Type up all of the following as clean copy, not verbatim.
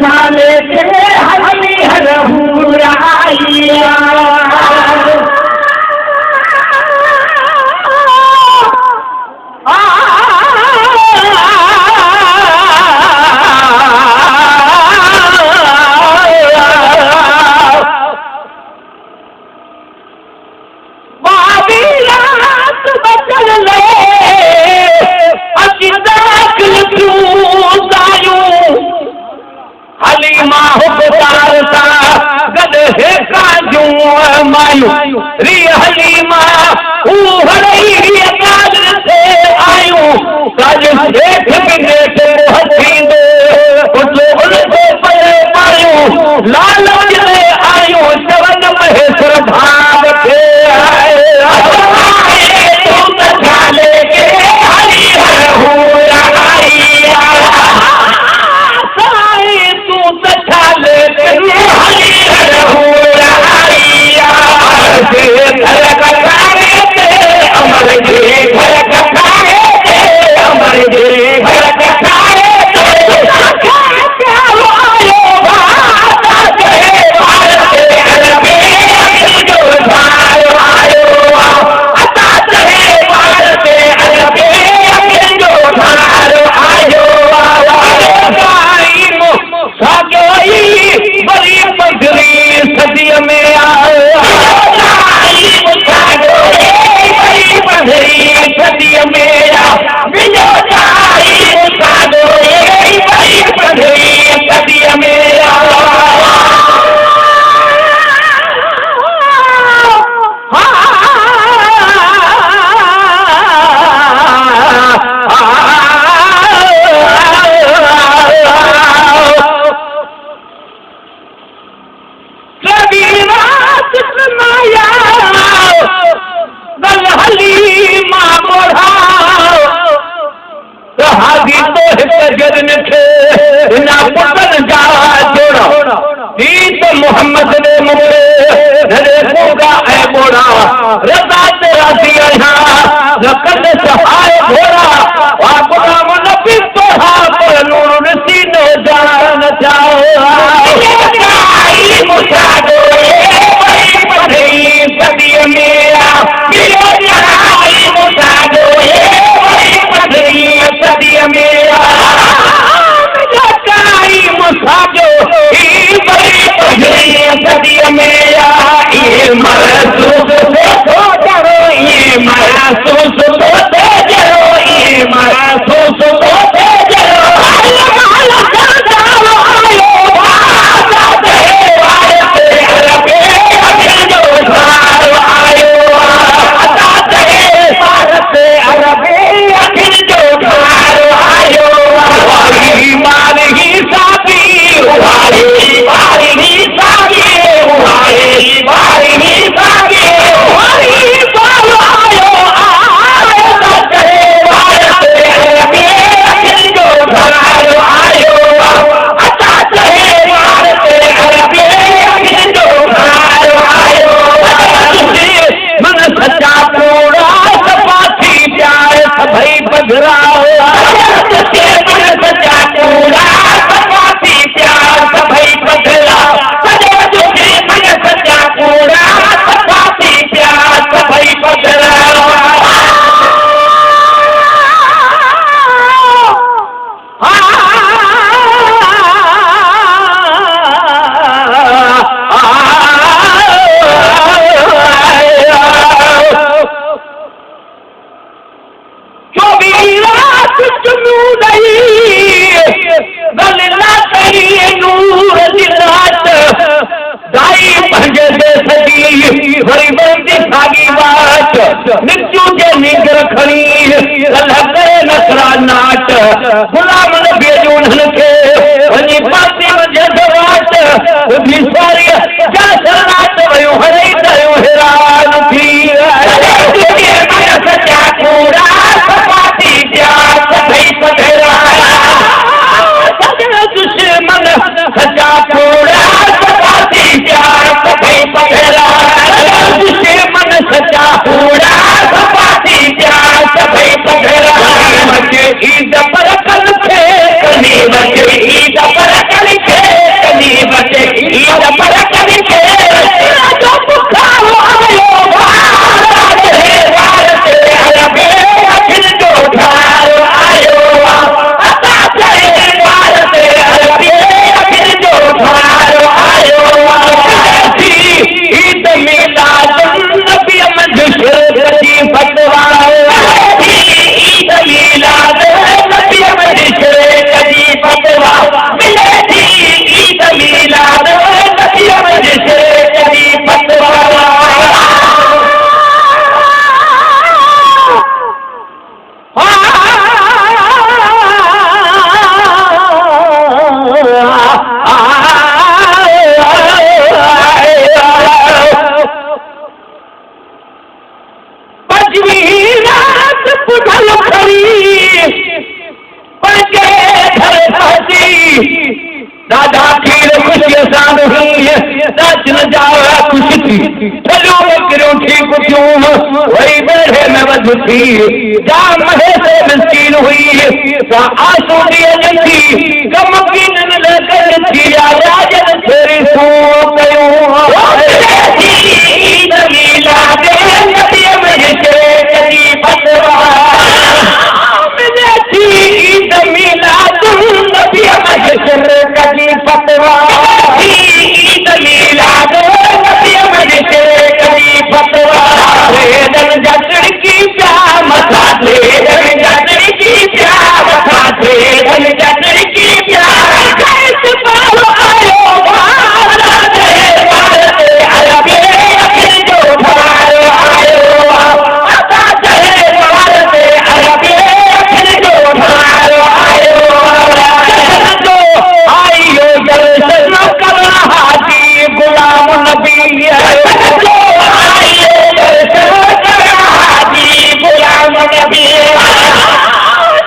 चाले के हली हरहुराइया हलीमा हुकदार सा गद है काजू मायू री हलीमा ऊ हरई काज से आयू काज सेठ बिनेट हथींदो जो उनसे परे पायू लालच से आयू चवन महेश्वर भाव के आए तू चाले के हरी हरहुराइया अमर के घर कथाए अमर के घर कथाए बड़ी पंजरी सदी में सदी मेरा बिलो सदी मेरा मोहम्मद ने मुझे नरे पूरा है बोरा रजा तेरा दिया रकत सहाय घोड़ा गुलाम नबी तोहा पर नूर नसीनो जान जाओ सदी मेरा सदी मेरा मुसाजो सदी मेरा ये महसूस तो करो ये महसूस तो दे जरो ये महसूस तो दे जरो गुलाम नबी उन्हनि खे वञी पासे वञे दवात उठी सारी जासरात वयो हरई दयो हैरान थी तुझे मन सचा कूड़ा सपाती प्यास भई पधरा सजन दुश्मन सचा कूड़ा सपाती प्यास भई पधरा दुश्मन सचा कूड़ा सपाती प्यास भई पधरा ईद पर कल थे ईद पर कल थे पुढल खरी पंहिंजे घर रहंदी दादा खीर खुशीअ सां हुई नाचन जा ख़ुशि थी ठलियूं हिकिड़ियूं ठीक थियूं वरी बेड़े में वध थी जाम महेश मिस्कीन हुई सा आंसू ॾियनि थी कम कीननि लगल थी राजन फेरी सू कयूं ईद मीलाद नबीअ में कदी फतवा मिले थी ईद मीलाद नबीअ में कदी फतवा ईद मीलाद नबीअ में कदी फतवा रेदन जटड़ की प्या मथा रेदन जटड़ की प्या मथा रेदन जटड़ की प्या कैसे पालो आयो वाला दे वाले अरबे अखिल जो भारो आयो आता चले वाले अरबे अखिल जो भारो आयो जो आयो जलसन करना हाजी गुलाम नबी जो आयो जलसन करना हाजी गुलाम नबी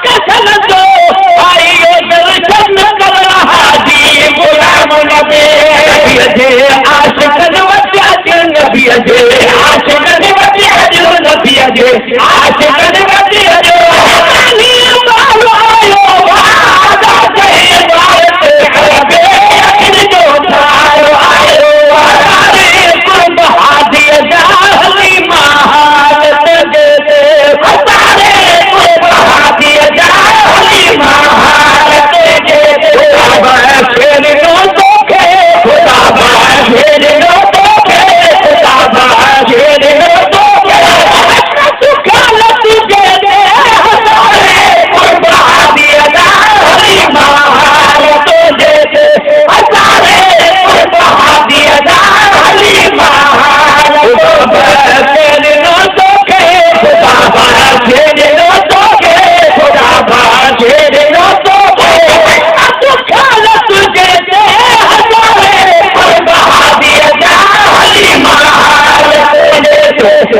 कसन जो आयो जलसन करना हाजी गुलाम नबी जे आशिकन वटिया जे नबी जे आशिकन वटिया जे नबी जे आशिकन वटिया जे अली बालो आयो वादा जे वाते अरबे अखिल जो धारो आयो वारे कुर्ब हादी जाहली महालत जे हसारे कुर्ब हादी जाहली महालत जे खुदा शेर नो तोखे खुदा शेर नो तोखे खुदा शेर नो तोखे सुखालत जे हसारे कुर्ब हादी जाहली महालत जे हसारे कुर्ब हादी जाहली महालत शेर नो तोखे खुदा शेर नो तोखे खुदा शेर नो तोखे सुखालत जे हसारे कुर्ब हादी जाहली महालत जे